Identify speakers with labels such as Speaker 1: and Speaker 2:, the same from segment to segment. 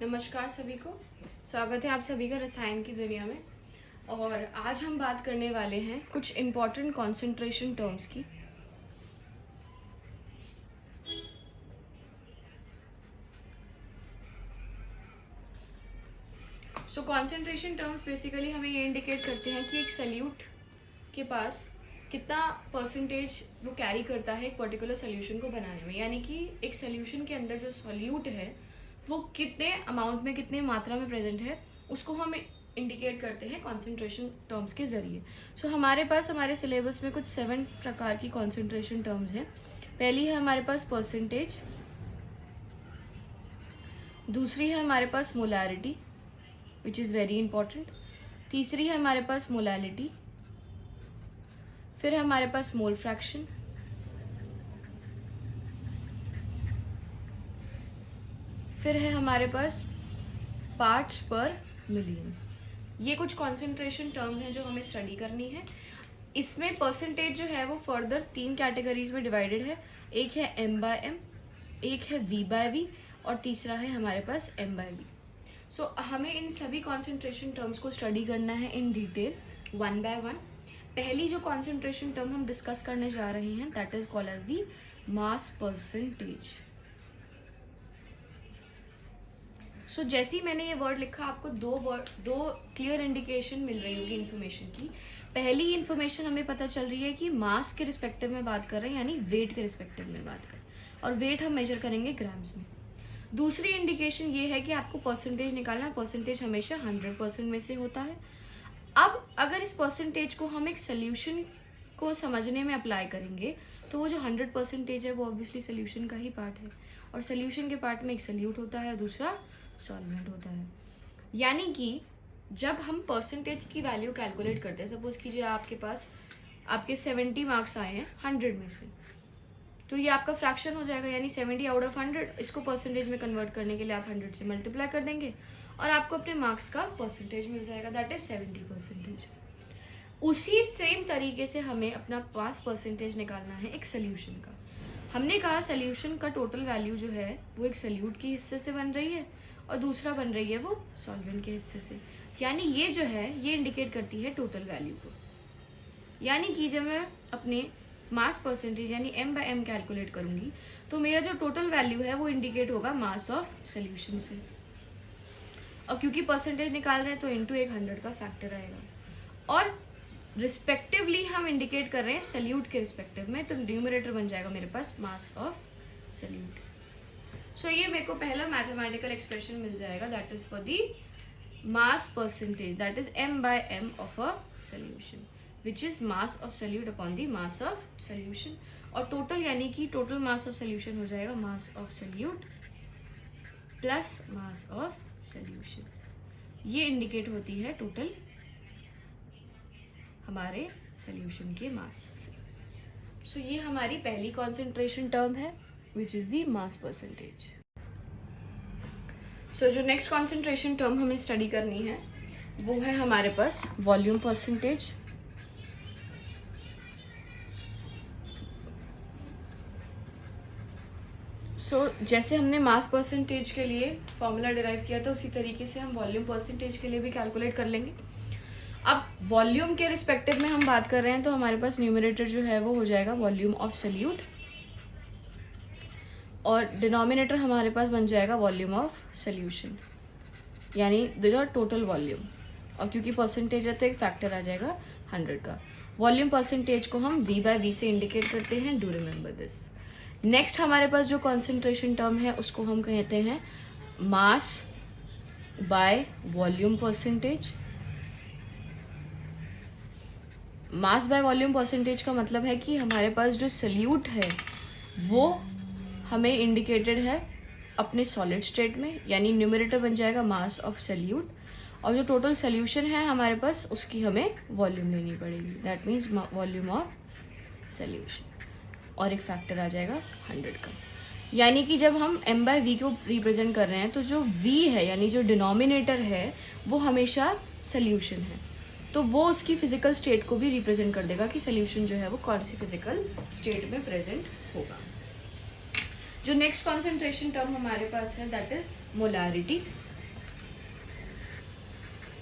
Speaker 1: नमस्कार सभी को। स्वागत है आप सभी का रसायन की दुनिया में। और आज हम बात करने वाले हैं कुछ इम्पॉर्टेंट कॉन्सेंट्रेशन टर्म्स की। सो कॉन्सेंट्रेशन टर्म्स बेसिकली हमें ये इंडिकेट करते हैं कि एक सल्यूट के पास कितना परसेंटेज वो कैरी करता है एक पर्टिकुलर सोल्यूशन को बनाने में, यानी कि एक सोल्यूशन के अंदर जो सॉल्यूट है वो कितने अमाउंट में, कितने मात्रा में प्रेजेंट है, उसको हम इंडिकेट करते हैं कॉन्सेंट्रेशन टर्म्स के ज़रिए। सो हमारे पास हमारे सिलेबस में कुछ 7 प्रकार की कॉन्सेंट्रेशन टर्म्स हैं। पहली है हमारे पास परसेंटेज, दूसरी है हमारे पास molarity which is very important, तीसरी है हमारे पास मोलैलिटी, फिर है हमारे पास मोल फ्रैक्शन, फिर है हमारे पास पार्ट्स पर मिलियन। ये कुछ कॉन्सेंट्रेशन टर्म्स हैं जो हमें स्टडी करनी है। इसमें परसेंटेज जो है वो फर्दर 3 कैटेगरीज में डिवाइडेड है। एक है m/m, एक है v/v और तीसरा है हमारे पास m/v। सो हमें इन सभी कॉन्सेंट्रेशन टर्म्स को स्टडी करना है इन डिटेल 1 by 1। पहली जो कॉन्सेंट्रेशन टर्म हम डिस्कस करने जा रहे हैं that is called as the mass percentage. So जैसे ही मैंने ये वर्ड लिखा आपको दो क्लियर इंडिकेशन मिल रही होगी इन्फॉर्मेशन की। पहली इन्फॉर्मेशन हमें पता चल रही है कि मास के रिस्पेक्टिव में बात कर रहे हैं, यानी वेट के रिस्पेक्टिव में बात कर रहे हैं, और वेट हम मेजर करेंगे ग्राम्स में। दूसरी इंडिकेशन ये है कि आपको परसेंटेज निकालना है। परसेंटेज हमेशा 100% में से होता है। अब अगर इस परसेंटेज को हम एक सोल्यूशन को समझने में अप्लाई करेंगे तो वो जो 100% है वो ऑब्वियसली सोल्यूशन का ही पार्ट है, और सोल्यूशन के पार्ट में एक सोल्यूट होता है और दूसरा सॉल्वेंट होता है। यानी कि जब हम परसेंटेज की वैल्यू कैलकुलेट करते हैं, सपोज कीजिए आपके पास आपके 70 मार्क्स आए हैं 100 में से, तो ये आपका फ्रैक्शन हो जाएगा, यानी 70 आउट ऑफ 100। इसको परसेंटेज में कन्वर्ट करने के लिए आप 100 से मल्टीप्लाई कर देंगे और आपको अपने मार्क्स का परसेंटेज मिल जाएगा, दैट इज 70%। उसी सेम तरीके से हमें अपना पास परसेंटेज निकालना है एक सोल्यूशन का। हमने कहा सोल्यूशन का टोटल वैल्यू जो है वो एक सोल्यूट के हिस्से से बन रही है और दूसरा बन रही है वो सॉल्वेंट के हिस्से से, यानी ये जो है ये इंडिकेट करती है टोटल वैल्यू को। यानी कि जब मैं अपने मास परसेंटेज यानी m/m कैलकुलेट करूंगी तो मेरा जो टोटल वैल्यू है वो इंडिकेट होगा मास ऑफ सोल्यूशन से, और क्योंकि परसेंटेज निकाल रहे हैं तो इनटू एक 100 का फैक्टर आएगा, और रिस्पेक्टिवली हम इंडिकेट कर रहे हैं सल्यूट के रिस्पेक्टिव में, तो न्यूमरेटर बन जाएगा मेरे पास मास ऑफ सल्यूट। सो ये मेरे को पहला मैथमेटिकल एक्सप्रेशन मिल जाएगा that is for the mass percentage, that is m/m of a solution which is mass of solute upon the mass of solution. और टोटल यानी कि टोटल मास ऑफ सोल्यूशन हो जाएगा mass of solute plus mass of solution. ये indicate होती है total हमारे solution के मास से। सो ये हमारी पहली कॉन्सेंट्रेशन टर्म है which is the mass percentage. So जो नेक्स्ट कॉन्सेंट्रेशन टर्म हमें स्टडी करनी है वो है हमारे पास वॉल्यूम परसेंटेज। सो जैसे हमने मास परसेंटेज के लिए फॉर्मूला डिराइव किया था उसी तरीके से हम वॉल्यूम परसेंटेज के लिए भी कैलकुलेट कर लेंगे। अब वॉल्यूम के रिस्पेक्टिव में हम बात कर रहे हैं तो हमारे पास न्यूमरेटर जो है वो हो जाएगा वॉल्यूम ऑफ सल्यूट, और डिनोमिनेटर हमारे पास बन जाएगा वॉल्यूम ऑफ सल्यूशन, यानी द टोटल वॉल्यूम, और क्योंकि परसेंटेज है तो एक फैक्टर आ जाएगा 100 का। वॉल्यूम परसेंटेज को हम v/v से इंडिकेट करते हैं, डू रिमेंबर दिस। नेक्स्ट हमारे पास जो कॉन्सेंट्रेशन टर्म है उसको हम कहते हैं mass by volume percentage. Mass by volume percentage का मतलब है कि हमारे पास जो सल्यूट है वो हमें इंडिकेटेड है अपने सॉलिड स्टेट में, यानी न्यूमरेटर बन जाएगा मास ऑफ सल्यूट, और जो टोटल सोल्यूशन है हमारे पास उसकी हमें वॉल्यूम लेनी पड़ेगी, that means volume of solution, और एक फैक्टर आ जाएगा 100 का। यानी कि जब हम m/v को रिप्रेजेंट कर रहे हैं तो जो v है यानी जो डिनोमिनेटर है वो हमेशा सल्यूशन है, तो वो उसकी फिजिकल स्टेट को भी रिप्रेजेंट कर देगा कि सोल्यूशन जो है वो कौन सी फिजिकल स्टेट में प्रेजेंट होगा। जो नेक्स्ट कॉन्सेंट्रेशन टर्म हमारे पास है दैट इज मोलैरिटी।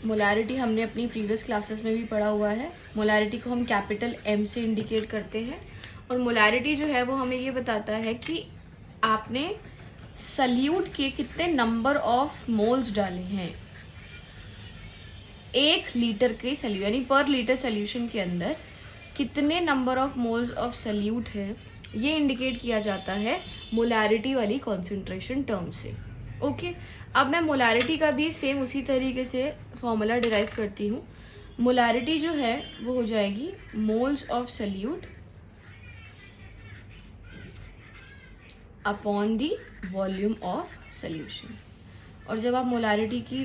Speaker 1: मोलैरिटी हमने अपनी प्रीवियस क्लासेस में भी पढ़ा हुआ है। मोलैरिटी को हम कैपिटल M से इंडिकेट करते हैं और मोलैरिटी जो है वो हमें ये बताता है कि आपने सल्यूट के कितने नंबर ऑफ मोल्स डाले हैं 1 लीटर के सल्यूट, यानी पर लीटर सोल्यूशन के अंदर कितने number of moles of salute है, ये इंडिकेट किया जाता है मोलैरिटी वाली कॉन्सेंट्रेशन टर्म से। ओके, अब मैं मोलैरिटी का भी सेम उसी तरीके से फॉर्मूला डिराइव करती हूँ। मोलैरिटी जो है वो हो जाएगी moles of salute upon the volume of solution. और जब आप मोलैरिटी की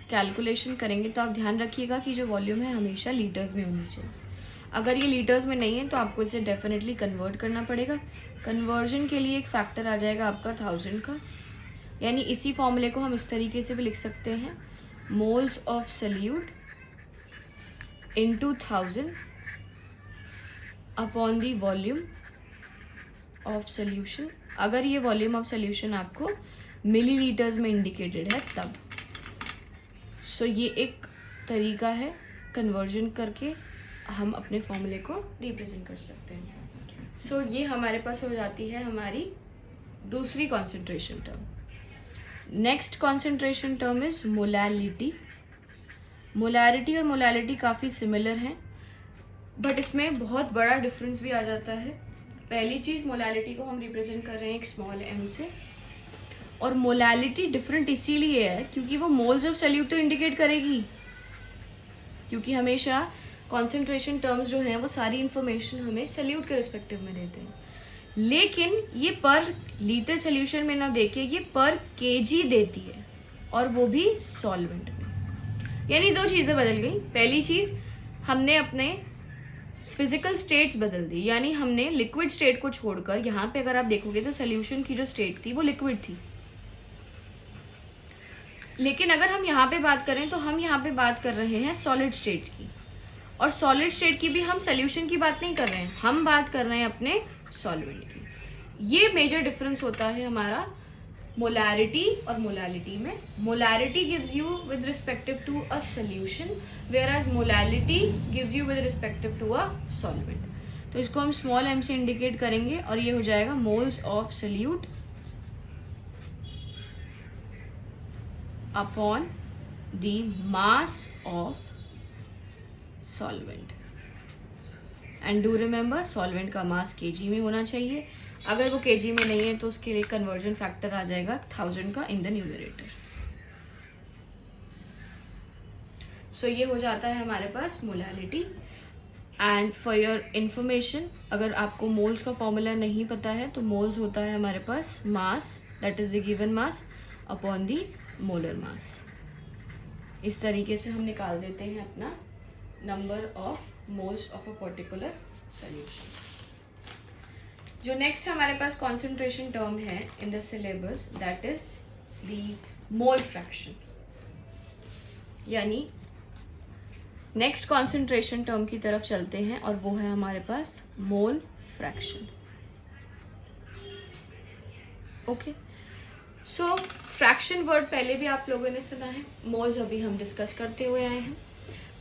Speaker 1: कैलकुलेशन करेंगे तो आप ध्यान रखिएगा कि जो वॉल्यूम है हमेशा लीटर्स में होनी चाहिए। अगर ये लीटर्स में नहीं है तो आपको इसे डेफिनेटली कन्वर्ट करना पड़ेगा। कन्वर्जन के लिए एक फैक्टर आ जाएगा आपका 1000 का, यानी इसी फॉर्मूले को हम इस तरीके से भी लिख सकते हैं, moles of salute into 1000 upon the volume of solution. अगर ये वॉल्यूम ऑफ सल्यूशन आपको मिलीलीटर्स में इंडिकेटेड है तब। सो ये एक तरीका है कन्वर्जन करके हम अपने फॉर्मूले को रिप्रेजेंट कर सकते हैं। सो ये हमारे पास हो जाती है हमारी दूसरी concentration term. Next concentration term is molality. Molarity और मोलैलिटी काफ़ी सिमिलर हैं, बट इसमें बहुत बड़ा डिफरेंस भी आ जाता है। पहली चीज़, मोलैलिटी को हम रिप्रेजेंट कर रहे हैं एक स्मॉल m से, और मोलैलिटी डिफरेंट इसीलिए है क्योंकि वो मोल्स ऑफ सल्यूट तो इंडिकेट करेगी, क्योंकि हमेशा कॉन्सेंट्रेशन टर्म्स जो हैं वो सारी इंफॉर्मेशन हमें सल्यूट के रिस्पेक्टिव में देते हैं, लेकिन ये पर लीटर सोल्यूशन में ना देके ये पर केजी देती है, और वो भी सॉल्वेंट में। यानी दो चीज़ें बदल गई। पहली चीज़, हमने अपने फिजिकल स्टेट्स बदल दी, यानी हमने लिक्विड स्टेट को छोड़कर, यहाँ पे अगर आप देखोगे तो सोल्यूशन की जो स्टेट थी वो लिक्विड थी, लेकिन अगर हम यहाँ पे बात करें तो हम यहाँ पे बात कर रहे हैं सॉलिड स्टेट की, और सॉलिड स्टेट की भी हम सोल्यूशन की बात नहीं कर रहे हैं, हम बात कर रहे हैं अपने सॉल्वेंट की। ये मेजर डिफरेंस होता है हमारा मोलैरिटी और मोलैलिटी में। Molarity gives you with respective to a solution, whereas molality gives you with respective to a solvent. तो इसको हम स्मॉल m से इंडिकेट करेंगे और ये हो जाएगा moles of salute upon the mass of solvent. And do remember, solvent का मास केजी में होना चाहिए। अगर वो केजी में नहीं है तो उसके लिए कन्वर्जन फैक्टर आ जाएगा 1000 का इन द न्यूमरेटर। सो ये हो जाता है हमारे पास molality. And for your information, अगर आपको मोल्स का फॉर्मूला नहीं पता है तो मोल्स होता है हमारे पास mass, that is the given mass upon the molar mass. इस तरीके से हम निकाल देते हैं अपना number of moles of a particular solution. जो नेक्स्ट हमारे पास कॉन्सेंट्रेशन टर्म है in the syllabus, that is the mole fraction. यानी नेक्स्ट कॉन्सेंट्रेशन टर्म की तरफ चलते हैं और वो है हमारे पास mole fraction. Okay, so fraction word पहले भी आप लोगों ने सुना है, मोल्स अभी हम डिस्कस करते हुए आए हैं।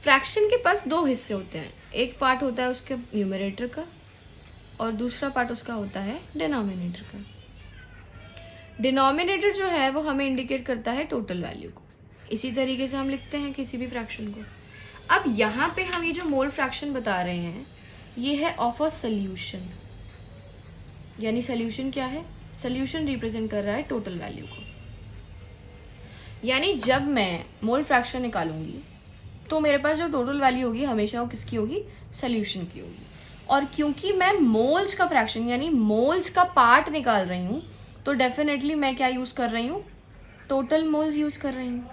Speaker 1: फ्रैक्शन के पास दो हिस्से होते हैं, एक पार्ट होता है उसके न्यूमरेटर का और दूसरा पार्ट उसका होता है डिनोमिनेटर का। डिनोमिनेटर जो है वो हमें इंडिकेट करता है टोटल वैल्यू को, इसी तरीके से हम लिखते हैं किसी भी फ्रैक्शन को। अब यहाँ पे हम ये जो मोल फ्रैक्शन बता रहे हैं ये है ऑफ अ सल्यूशन, यानी सल्यूशन क्या है, सल्यूशन रिप्रेजेंट कर रहा है टोटल वैल्यू को। यानी जब मैं मोल फ्रैक्शन निकालूंगी तो मेरे पास जो टोटल वैल्यू होगी हमेशा वो किसकी होगी, सल्यूशन की होगी। और क्योंकि मैं मोल्स का फ्रैक्शन यानी मोल्स का पार्ट निकाल रही हूँ तो डेफिनेटली मैं क्या यूज़ कर रही हूँ, टोटल मोल्स यूज़ कर रही हूँ।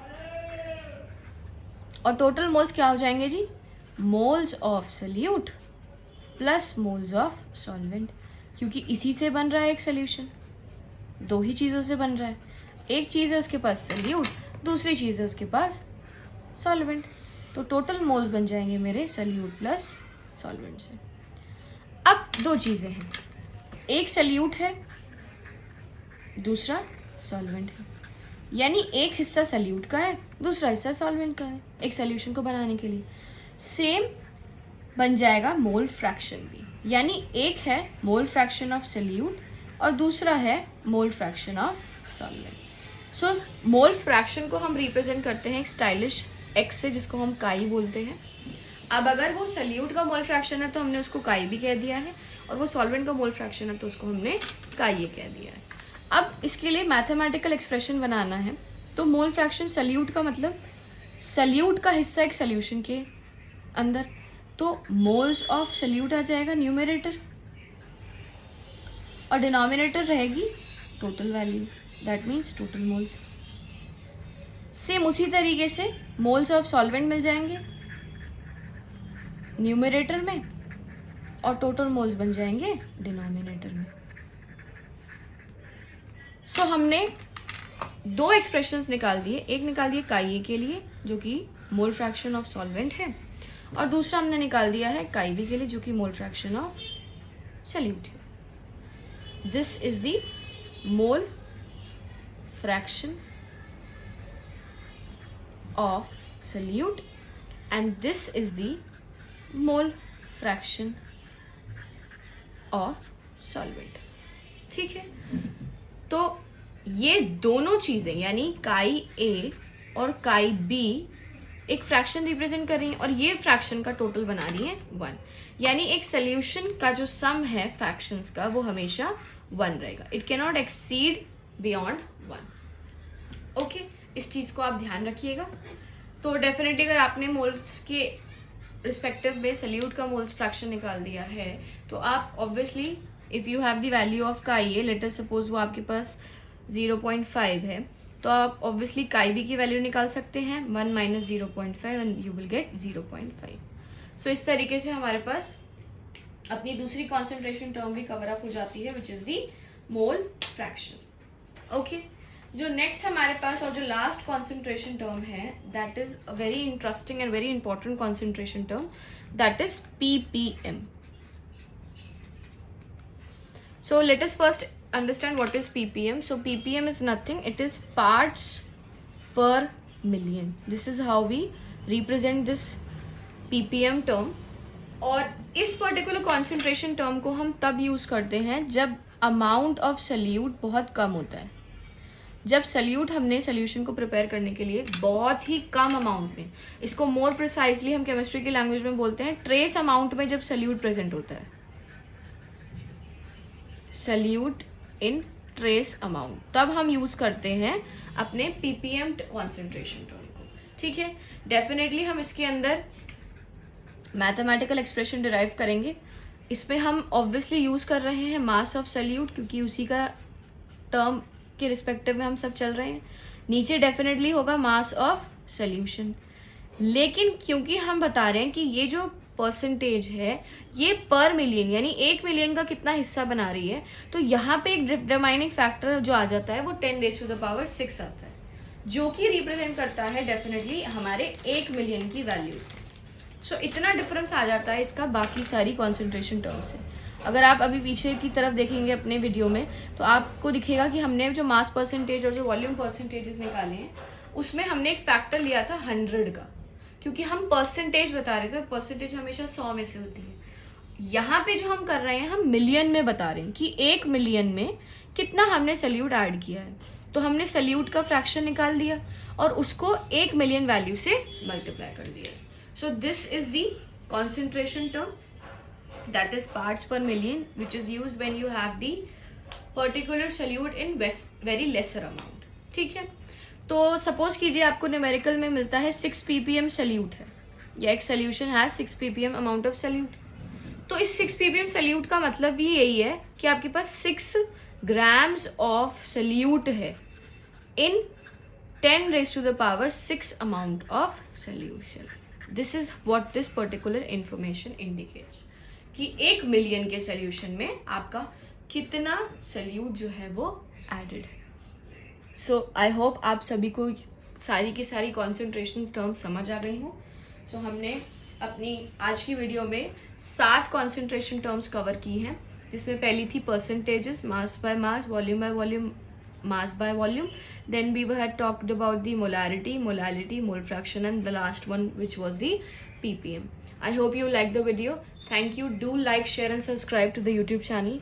Speaker 1: और टोटल मोल्स क्या हो जाएंगे जी, moles of solute plus moles of solvent, क्योंकि इसी से बन रहा है एक सल्यूशन, दो ही चीज़ों से बन रहा है। एक चीज़ है उसके पास सल्यूट, दूसरी चीज़ है उसके पास सॉल्वेंट, तो टोटल मोल्स बन जाएंगे मेरे सल्यूट प्लस सॉल्वेंट से। अब दो चीज़ें हैं, एक सल्यूट है दूसरा सॉल्वेंट है। यानी एक हिस्सा सल्यूट का है, दूसरा हिस्सा सॉल्वेंट का है एक सोल्यूशन को बनाने के लिए। सेम बन जाएगा मोल फ्रैक्शन भी, यानी एक है मोल फ्रैक्शन ऑफ सल्यूट और दूसरा है mole fraction of solvent. So mole fraction को हम रिप्रेजेंट करते हैं एक स्टाइलिश एक्स से, जिसको हम काई बोलते हैं। अब अगर वो सल्यूट का मोल फ्रैक्शन है तो हमने उसको काई भी कह दिया है, और वो सॉल्वेंट का मोल फ्रैक्शन है तो उसको हमने काई कह दिया है। अब इसके लिए मैथमेटिकल एक्सप्रेशन बनाना है, तो मोल फ्रैक्शन सल्यूट का मतलब सल्यूट का हिस्सा एक सल्यूशन के अंदर, तो मोल्स ऑफ सल्यूट आ जाएगा न्यूमरेटर, और डिनोमिनेटर रहेगी total value, that means total moles. Same उसी तरीके से मोल्स ऑफ सॉल्वेंट मिल जाएंगे न्यूमरेटर में, और टोटल मोल्स बन जाएंगे डिनोमिनेटर में। सो हमने दो एक्सप्रेशंस निकाल दिए, एक निकाल दिए काई के लिए जो कि मोल फ्रैक्शन ऑफ सॉल्वेंट है, और दूसरा हमने निकाल दिया है काई बी के लिए जो कि मोल फ्रैक्शन ऑफ सल्यूट है। This is the mole fraction of solute and this is the mole fraction of solvent. ठीक है, तो ये दोनों चीज़ें यानी काई ए और काई बी एक फ्रैक्शन रिप्रेजेंट कर रही हैं, और ये फ्रैक्शन का टोटल बना रही हैं 1, यानी एक सोल्यूशन का जो सम है फ्रैक्शंस का वो हमेशा 1 रहेगा, it can not exceed beyond 1। Okay, इस चीज़ को आप ध्यान रखिएगा। तो डेफिनेटली अगर आपने मोल्स के रिस्पेक्टिव में सल्यूट का मोल्स फ्रैक्शन निकाल दिया है, तो आप obviously if you have the value of काई ए, लेट अस सपोज वो आपके पास 0.5 है, तो आप ऑब्वियसली काई बी की वैल्यू निकाल सकते हैं 1 minus 0.5 and you will get 0.5। सो इस तरीके से हमारे पास अपनी दूसरी कॉन्सेंट्रेशन टर्म भी कवर अप हो जाती है, which is the mole fraction. Okay, जो नेक्स्ट हमारे पास और जो लास्ट कॉन्सेंट्रेशन टर्म है, that is a very interesting and very important concentration term, that is ppm। So let us first understand what is ppm. So ppm is nothing, it is parts per million. This is how we represent this ppm term. और इस particular concentration term को हम तब use करते हैं जब amount of solute बहुत कम होता है, जब सल्यूट हमने सोल्यूशन को प्रिपेयर करने के लिए बहुत ही कम अमाउंट में, इसको मोर प्रिसाइजली हम केमिस्ट्री की लैंग्वेज में बोलते हैं ट्रेस अमाउंट में, जब सल्यूट प्रेजेंट होता है, सल्यूट इन ट्रेस अमाउंट, तब हम यूज़ करते हैं अपने ppm कॉन्सेंट्रेशन टर्म को। ठीक है, डेफिनेटली हम इसके अंदर मैथमेटिकल एक्सप्रेशन डिराइव करेंगे। इसमें हम ऑब्वियसली यूज़ कर रहे हैं मास ऑफ सल्यूट, क्योंकि उसी का टर्म के रिस्पेक्टिव में हम सब चल रहे हैं। नीचे डेफिनेटली होगा मास ऑफ सल्यूशन, लेकिन क्योंकि हम बता रहे हैं कि ये जो परसेंटेज है ये पर मिलियन यानी 1 मिलियन का कितना हिस्सा बना रही है, तो यहाँ पे एक डिटरमाइनिंग फैक्टर जो आ जाता है वो 10⁻⁶ आता है, जो कि रिप्रेजेंट करता है डेफिनेटली हमारे 1 मिलियन की वैल्यू। सो इतना डिफरेंस आ जाता है इसका बाकी सारी कॉन्सेंट्रेशन टर्म से। अगर आप अभी पीछे की तरफ देखेंगे अपने वीडियो में, तो आपको दिखेगा कि हमने जो मास परसेंटेज और जो वॉल्यूम परसेंटेजेस निकाले हैं उसमें हमने एक फैक्टर लिया था 100 का, क्योंकि हम परसेंटेज बता रहे थे, परसेंटेज हमेशा 100 में से होती है। यहाँ पे जो हम कर रहे हैं हम मिलियन में बता रहे हैं कि 1 मिलियन में कितना हमने सल्यूट ऐड किया है, तो हमने सल्यूट का फ्रैक्शन निकाल दिया और उसको 1 मिलियन वैल्यू से मल्टीप्लाई कर दिया। So this is the concentration term, that is parts per million, which is used when you have the particular solute in very lesser amount। ठीक है, तो सपोज कीजिए आपको न्यूमेरिकल में मिलता है 6 ppm सल्यूट है, या एक सोल्यूशन है 6 ppm अमाउंट ऑफ सल्यूट। तो इस 6 ppm सल्यूट का मतलब भी यही है कि आपके पास 6 ग्राम्स ऑफ सल्यूट है इन 10⁻⁶ amount of solution. This is what this particular information indicates कि 1 मिलियन के सोल्यूशन में आपका कितना सल्यूट जो है वो एडेड है। सो आई होप आप सभी को सारी की सारी कॉन्सेंट्रेशन टर्म्स समझ आ गई हों। सो हमने अपनी आज की वीडियो में 7 कॉन्सेंट्रेशन टर्म्स कवर की हैं, जिसमें पहली थी percentages, mass by mass, volume by volume, mass by volume. Then we had talked about the molarity, molality, mole fraction, and the last one, which was the ppm. I hope you liked the video. Thank you. Do like, share, and subscribe to the YouTube channel.